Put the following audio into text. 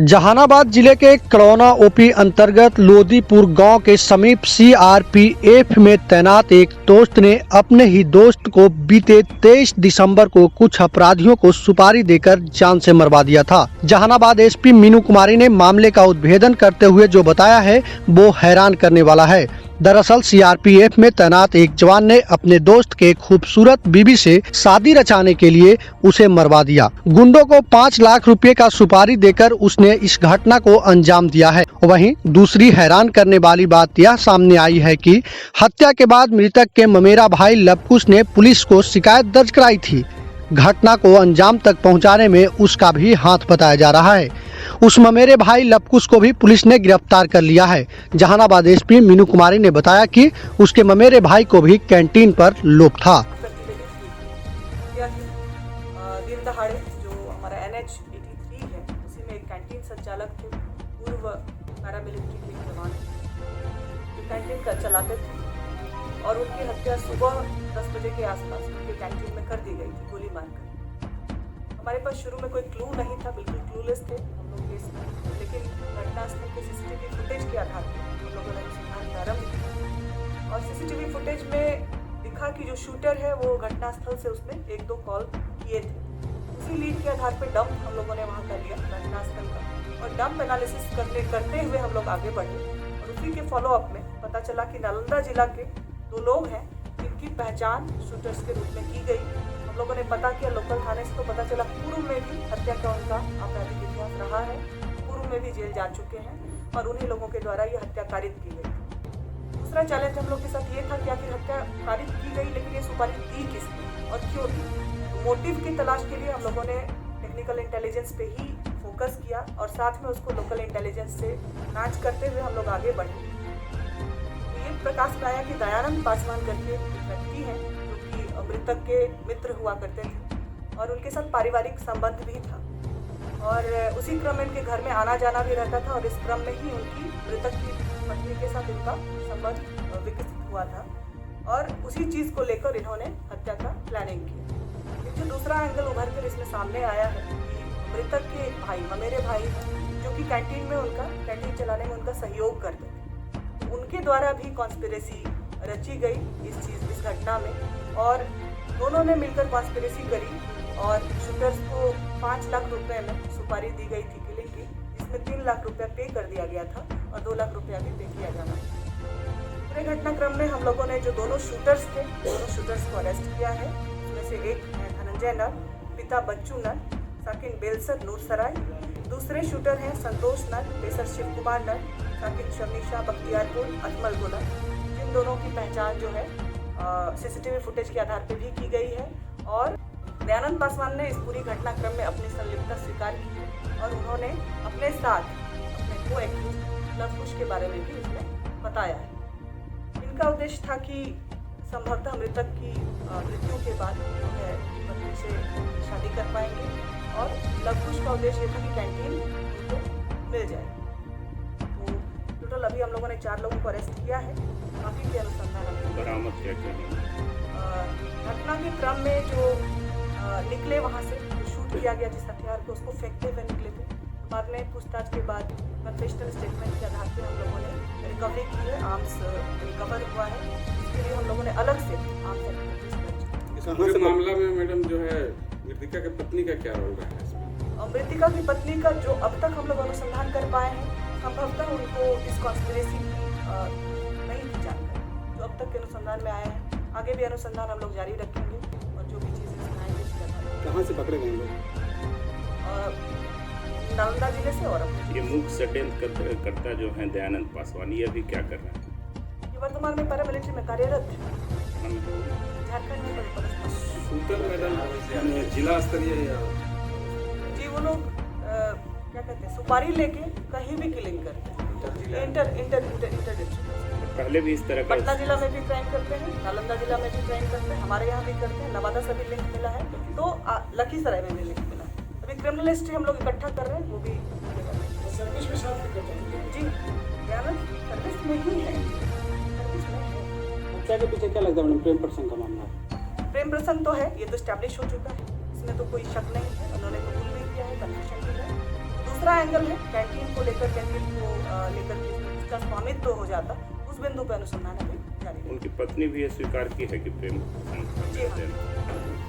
जहानाबाद जिले के कड़ौना ओपी अंतर्गत लोदीपुर गांव के समीप सीआरपीएफ में तैनात एक दोस्त ने अपने ही दोस्त को बीते 23 दिसंबर को कुछ अपराधियों को सुपारी देकर जान से मरवा दिया था। जहानाबाद एसपी मीनू कुमारी ने मामले का उद्भेदन करते हुए जो बताया है वो हैरान करने वाला है। दरअसल सीआरपीएफ में तैनात एक जवान ने अपने दोस्त के खूबसूरत बीवी से शादी रचाने के लिए उसे मरवा दिया। गुंडों को 5 लाख रुपए का सुपारी देकर उसने इस घटना को अंजाम दिया है। वहीं दूसरी हैरान करने वाली बात यह सामने आई है कि हत्या के बाद मृतक के ममेरा भाई लवकुश ने पुलिस को शिकायत दर्ज कराई थी। घटना को अंजाम तक पहुंचाने में उसका भी हाथ बताया जा रहा है। उस ममेरे भाई लवकुश को भी पुलिस ने गिरफ्तार कर लिया है। जहानाबाद एसपी मीनू कुमारी ने बताया कि उसके ममेरे भाई को भी कैंटीन पर लोभ था। दिन दहाड़े जो हमारा NH 83 है उसी में एक कैंटीन संचालक थे, पूर्व पैरामिलिट्री के जवान जो कैंटीन का चलाते थे और उनकी हत्या सुबह 10 बजे के आसपास उनके कैंटीन में कर दी गई थी गोली मारकर। हमारे पास शुरू में कोई क्लू नहीं था, बिल्कुल क्लूलेस थे हम लोग केस में, लेकिन घटनास्थल के सीसीटीवी फुटेज के आधार पर हम लोगों ने अनुसंधान प्रारंभ किया और सीसीटीवी फुटेज में दिखा कि जो शूटर है वो घटनास्थल से उसने 1-2 कॉल किए थे। उसी लीड के आधार पर डंप हम लोगों ने वहाँ कर लिया घटनास्थल का और डंप एनालिसिस करते हुए हम लोग आगे बढ़े और उसी के फॉलोअप में पता चला कि नालंदा जिला के 2 लोग हैं जिनकी पहचान शूटर्स के रूप में की गई। हम लोगों ने पता किया लोकल थाने से, तो पता चला पूर्व में भी हत्या का उनका आपराधिक इतिहास रहा है, पूर्व में भी जेल जा चुके हैं और उन्हीं लोगों के द्वारा ये हत्या कारित की गई। दूसरा चैलेंज हम लोग के साथ ये था कि आखिर हत्या कारित की गई लेकिन ये सुपारी दी किसने और क्यों दी। मोटिव की तलाश के लिए हम लोगों ने टेक्निकल इंटेलिजेंस पे ही फोकस किया और साथ में उसको लोकल इंटेलिजेंस से मैच करते हुए हम लोग आगे बढ़े। ये प्रकाश में आया कि दयानंद पासवान करके एक व्यक्ति हैं जो कि मृतक के मित्र हुआ करते थे और उनके साथ पारिवारिक संबंध भी था और उसी क्रम में इनके घर में आना जाना भी रहता था और इस क्रम में ही उनकी मृतक की पत्नी के साथ इनका संबंध विकसित हुआ था और उसी चीज़ को लेकर इन्होंने हत्या का प्लानिंग किया। जो दूसरा एंगल उभर कर इसमें सामने आया है कि मृतक के भाई ममेरे भाई जो कि कैंटीन चलाने में उनका सहयोग करते थे, उनके द्वारा भी कॉन्स्पिरेसी रची गई इस घटना में और दोनों ने मिलकर कॉन्स्पिरेसी करी और शूटर्स को 5 लाख रुपए में सुपारी दी गई थी किलिंग की, जिसमें 3 लाख रुपया पे कर दिया गया था और 2 लाख रुपया भी पे किया जाना। पूरे घटनाक्रम में हम लोगों ने जो दोनों शूटर्स थे दोनों शूटर्स को अरेस्ट किया है। उसमें से एक है धनंजय नर, पिता बच्चू नर, साकिन बेलसर नूरसराय। दूसरे शूटर हैं संतोष नर, बेसर शिव कुमार नर, साकिन शर्मिशा बख्तियारपुर अजमल गोला। जिन दोनों की पहचान जो है सीसीटीवी फुटेज के आधार पर भी की गई है और दयानंद पासवान ने इस पूरी घटनाक्रम में अपनी संलिप्तता स्वीकार की है और उन्होंने अपने साथ अपने को एक्यूज लवकुश के बारे में भी इसमें बताया है। इनका उद्देश्य था कि संभवतः मृतक की मृत्यु के बाद जो है पत्नी से शादी कर पाएंगे और लवकुश का उद्देश्य ये था कि कैंटीन उनको मिल जाए। तो टोटल अभी हम लोगों ने 4 लोगों को अरेस्ट किया है। बाकी के अनुसंधान बरामद क्या घटना के क्रम में जो निकले वहाँ से शूट किया गया जिस हथियार को उसको फेंकते हुए निकले थे। बाद में पूछताछ के बाद कन्फेशनल स्टेटमेंट के आधार पर हम लोगों ने रिकवरी की है, आर्म्स रिकवर हुआ है। इसके लिए हम लोगों ने अलग से आर्म्स इस पूरे मामला में मैडम जो है मृतिका की पत्नी का क्या रोल रहा है इसमें? मृतिका की पत्नी का जो अब तक हम लोग अनुसंधान कर पाए हैं, संभवतः उनको इस कॉन्स्पिरेसी की नहीं थी जानकारी जो अब तक के अनुसंधान में आया है। आगे भी अनुसंधान हम लोग जारी रखेंगे और जो भी चीज़ें सुनाएंगे उसके आधार। कहाँ से पकड़े गए लोग? नालंदा जिले से और ये मुख्य षड्यंत्र करता जो है दयानंद पासवान, ये अभी क्या कर रहा है? ये वर्तमान में पैरामिलिट्री में कार्यरत है, झारखंड में। शूटर मैडम जिला स्तरीय जी वो लोग क्या कहते हैं सुपारी लेके कहीं भी किलिंग करते हैं, इंटर पहले भी इस तरह का पटना जिला में भी क्राइम करते हैं, नालंदा जिला में भी क्राइम करते हैं, हमारे यहाँ भी करते हैं। नवादा से भी लिंक मिला है तो लखीसराय में भी लिंक मिला है। अभी क्रिमिनल हिस्ट्री हम लोग इकट्ठा कर रहे हैं, वो भी सर्विस में साथ जी दयानंद सर्विस में ही है। हत्या के पीछे क्या लगता है मैडम? प्रेम प्रसंग का मामला? प्रेम प्रसंग तो है, ये तो स्टैब्लिश हो चुका है, इसमें तो कोई शक नहीं है। उन्होंने कबूल भी किया है, कन्फेशन भी है। दूसरा एंगल है कैंटीन को लेकर के उसका स्वामित्व हो जाता, उस बिंदु पर अनुसंधान अभी जारी है। उनकी पत्नी भी ये स्वीकार की है कि प्रेम जी हाँ।